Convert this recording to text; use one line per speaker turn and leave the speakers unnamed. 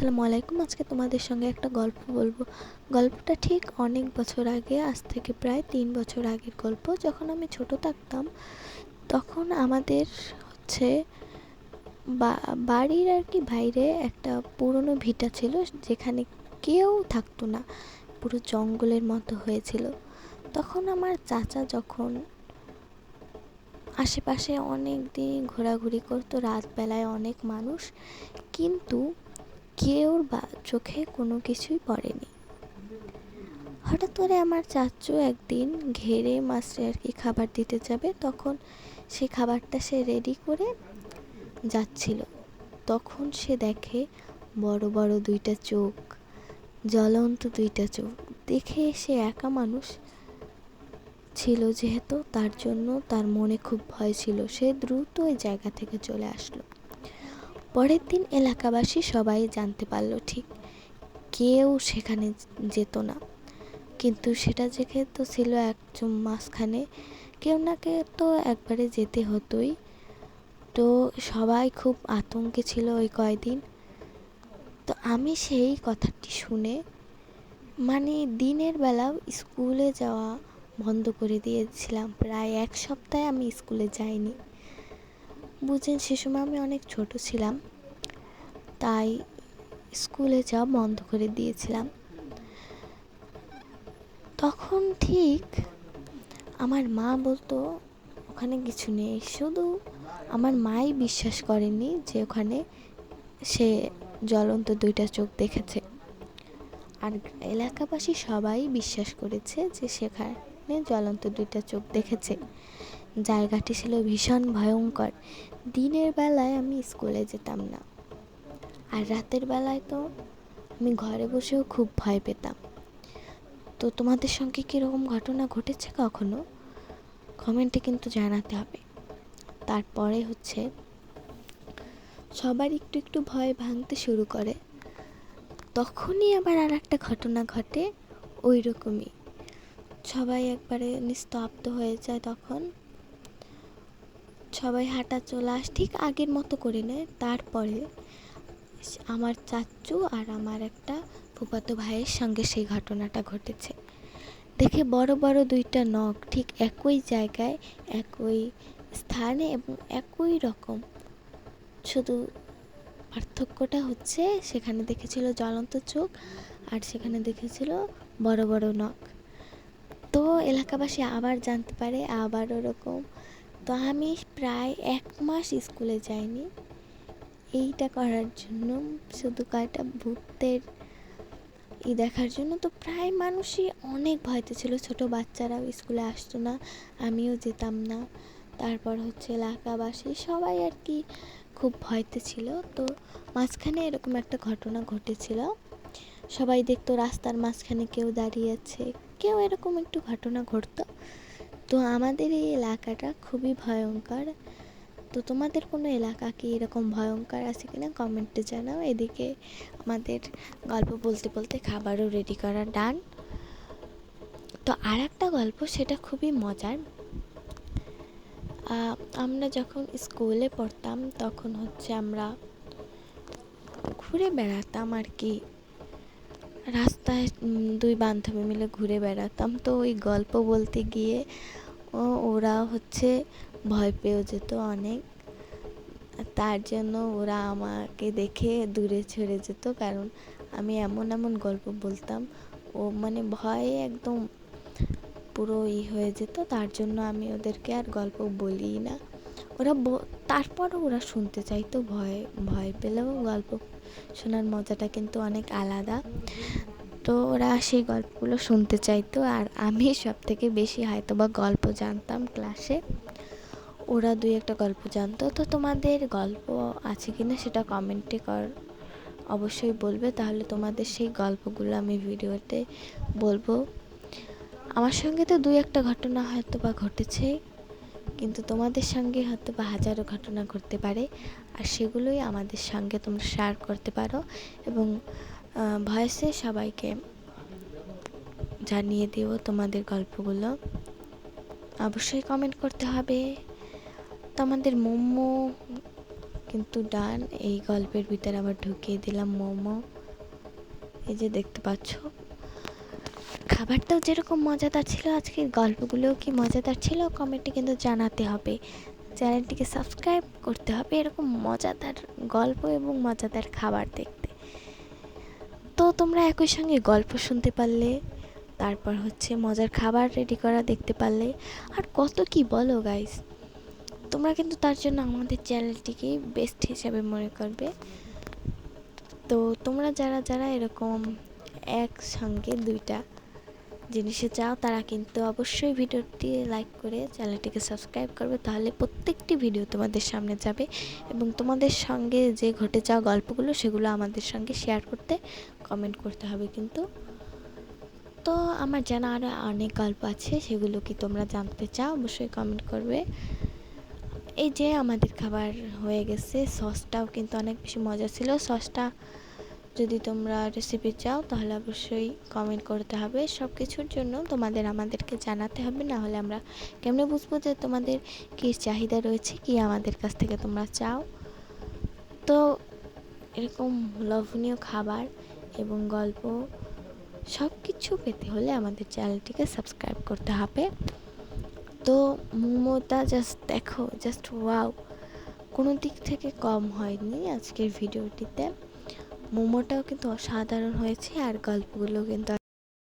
আসসালামু আলাইকুম। আজকে তোমাদের সঙ্গে একটা গল্প বলবো। গল্পটা ঠিক অনেক বছর আগে, আজ থেকে প্রায় 3 বছর আগের গল্প। যখন আমি ছোট থাকতাম তখন আমাদের হচ্ছে বাড়ির আর কি বাইরে একটা পুরনো ভিটা ছিল, যেখানে কেউ থাকতো না, পুরো জঙ্গলের মতো হয়েছিল। তখন আমার চাচা যখন আশেপাশে অনেক দিন ঘোরাঘুরি করতো, রাতবেলায় অনেক মানুষ, কিন্তু কেউর চোখে কোনো কিছুই পড়েনি। হঠাৎ করে আমার চাচু একদিন ঘেরে মাছরে আর কি খাবার দিতে যাবে, তখন সে খাবারটা সে রেডি করে যাচ্ছিল। তখন সে দেখে বড় বড় দুইটা চোখ, জ্বলন্ত দুইটা চোখ। দেখে সে একা মানুষ ছিল যেহেতু, তার জন্য তার মনে খুব ভয় ছিল। সে দ্রুত ওই জায়গা থেকে চলে আসলো। পরের দিন এলাকাবাসী সবাই জানতে পারলো, ঠিক কেউ সেখানে যেত না, কিন্তু সেটা যেহেতু ছিল একদম মাঝখানে, কেউ না কেউ তো একবারে যেতে হতোই। তো সবাই খুব আতঙ্কে ছিল ওই কয়দিন। তো আমি সেই কথাটি শুনে মানে দিনের বেলাও স্কুলে যাওয়া বন্ধ করে দিয়েছিলাম। প্রায় 1 সপ্তাহ আমি স্কুলে যাইনি। বুঝেন, সে সময় আমি অনেক ছোট ছিলাম, তাই স্কুলে যাওয়া বন্ধ করে দিয়েছিলাম। তখন ঠিক আমার মা বলতো ওখানে কিছু নেই, শুধু আমার মাই বিশ্বাস করেনি যে ওখানে সে জ্বলন্ত দুইটা চোখ দেখেছে। আর এলাকাবাসী সবাই বিশ্বাস করেছে যে সেখানে জ্বলন্ত দুইটা চোখ দেখেছে। জায়গাটি ছিল ভীষণ ভয়ঙ্কর। দিনের বেলায় আমি স্কুলে যেতাম না, আর রাতের বেলায় তো আমি ঘরে বসেও খুব ভয় পেতাম। তো তোমাদের সঙ্গে কীরকম ঘটনা ঘটেছে কখনো, কমেন্টে কিন্তু জানাতে হবে। তারপরে হচ্ছে সবার একটু একটু ভয় ভাঙতে শুরু করে। তখনই আবার আর একটা ঘটনা ঘটে ওই রকমই। সবাই একবারে নিস্তব্ধ হয়ে যায়। তখন সবাই হাঁটা চলা ঠিক আগের মতো করে নেয়। তারপরে আমার চাচু আর আমার একটা ফুফাতো ভাইয়ের সঙ্গে সেই ঘটনাটা ঘটেছে। দেখে বড় বড় দুইটা নখ ঠিক একই জায়গায়, একই স্থানে এবং একই রকম, শুধু পার্থক্যটা হচ্ছে সেখানে দেখেছিল জ্বলন্ত চোখ আর সেখানে দেখেছিল বড় বড় নখ। তো এলাকাবাসী আবার জানতে পারে, আবার ওরকম। তো আমি প্রায় 1 মাস স্কুলে যাইনি এইটা করার জন্য, শুধু কয়টা ভূতের দেখার জন্য। তো প্রায় মানুষই অনেক ভয়তে ছিল, ছোট বাচ্চারাও স্কুলে আসতো না, আমিও যেতাম না। তারপর হচ্ছে এলাকাবাসী সবাই আর কি খুব ভয়তে ছিল। তো মাঝখানে এরকম একটা ঘটনা ঘটেছিল, সবাই দেখতো রাস্তার মাঝখানে কেউ দাঁড়িয়ে আছে, কেউ এরকম একটু ঘটনা ঘটতো। তো আমাদের এই এলাকাটা খুবই ভয়ঙ্কর। তো তোমাদের কোনো এলাকা কি এরকম ভয়ঙ্কর আছে কিনা কমেন্টে জানাও। এদিকে আমাদের গল্প বলতে বলতে খাবারও রেডি করা ডান। তো আর একটা গল্প, সেটা খুবই মজার। আমরা যখন স্কুলে পড়তাম তখন হচ্ছে আমরা ঘুরে বেড়াতাম আর কি, রাস্তায় দুই বান্ধবী মিলে ঘুরে বেড়াতাম। তো ওই গল্প বলতে গিয়ে ওরা হচ্ছে ভয় পেয়েও যেত অনেক। তার জন্য ওরা আমাকে দেখে দূরে সরে যেত, কারণ আমি এমন এমন গল্প বলতাম, ও মানে ভয়ে একদম পুরো হয়ে যেত। তার জন্য আমি ওদেরকে আর গল্প বলি না। ওরা তারপরও ওরা শুনতে চাইতো, ভয় ভয় পেলেও গল্প শোনার মজাটা কিন্তু অনেক আলাদা। তো ওরা সেই গল্পগুলো শুনতে চাইতো, আর আমি সব থেকে বেশি হয়তো বা গল্প জানতাম ক্লাসে, ওরা 2-1টা গল্প জানতো। তো তোমাদের গল্প আছে কিনা সেটা কমেন্টে অবশ্যই বলবে, তাহলে তোমাদের সেই গল্পগুলো আমি ভিডিওতে বলবো। আমার সঙ্গে তো 2-1টা ঘটনা হয়তো বা ঘটেছে, কিন্তু তোমাদের সঙ্গে হয়তো বা হাজারো ঘটনা ঘটতে পারে, আর সেগুলোই আমাদের সঙ্গে তোমরা শেয়ার করতে পারো এবং ভয়েসে সবাইকে জানিয়ে দিও তোমাদের গল্পগুলো। অবশ্যই কমেন্ট করতে হবে। তোমাদের মোমো কিন্তু ডান। এই গল্পের ভিতরে আবার ঢুকিয়ে দিলাম মোমো। এই যে দেখতে পাচ্ছ, খাবারটাও যেরকম মজাদার ছিল, আজকের গল্পগুলোও কি মজাদার ছিল কমেন্টে কিন্তু জানাতে হবে। চ্যানেলটিকে সাবস্ক্রাইব করতে হবে এরকম মজাদার গল্প এবং মজাদার খাবার দেখতে। তো তোমরা একই সঙ্গে গল্প শুনতে পারলে, তারপর হচ্ছে মজার খাবার রেডি করা দেখতে পারলে, আর কত কি বলো গাইস। তোমরা কিন্তু তার জন্য আমাদের চ্যানেলটিকে বেস্ট হিসাবে মনে করবে। তো তোমরা যারা যারা এরকম একসঙ্গে দুইটা জিনিসে চাও, তারা কিন্তু অবশ্যই ভিডিওটি লাইক করে চ্যানেলটিকে সাবস্ক্রাইব করবে, তাহলে প্রত্যেকটি ভিডিও তোমাদের সামনে যাবে এবং তোমাদের সঙ্গে যে ঘটে যাওয়া গল্পগুলো সেগুলো আমাদের সঙ্গে শেয়ার করতে কমেন্ট করতে হবে কিন্তু। তো আমার জানা আরও অনেক গল্প আছে, সেগুলো কি তোমরা জানতে চাও অবশ্যই কমেন্ট করবে। এই যে আমাদের খাবার হয়ে গেছে, সসটাও কিন্তু অনেক বেশি মজা ছিল। সসটা যদি তোমরা রেসিপি চাও তাহলে অবশ্যই কমেন্ট করতে হবে। সব কিছুর জন্য তোমাদের আমাদেরকে জানাতে হবে, না হলে আমরা কেমনে বুঝবো যে তোমাদের কী চাহিদা রয়েছে, কি আমাদের কাছ থেকে তোমরা চাও। তো এরকম লোভনীয় খাবার এবং গল্প সব কিছু পেতে হলে আমাদের চ্যানেলটিকে সাবস্ক্রাইব করতে হবে। তো মোমোটা জাস্ট দেখো, জাস্ট ওয়াও, কোনো দিক থেকে কম হয়নি আজকের ভিডিওটিতে। মোমোটাও কিন্তু অসাধারণ হয়েছে আর গল্পগুলো কিন্তু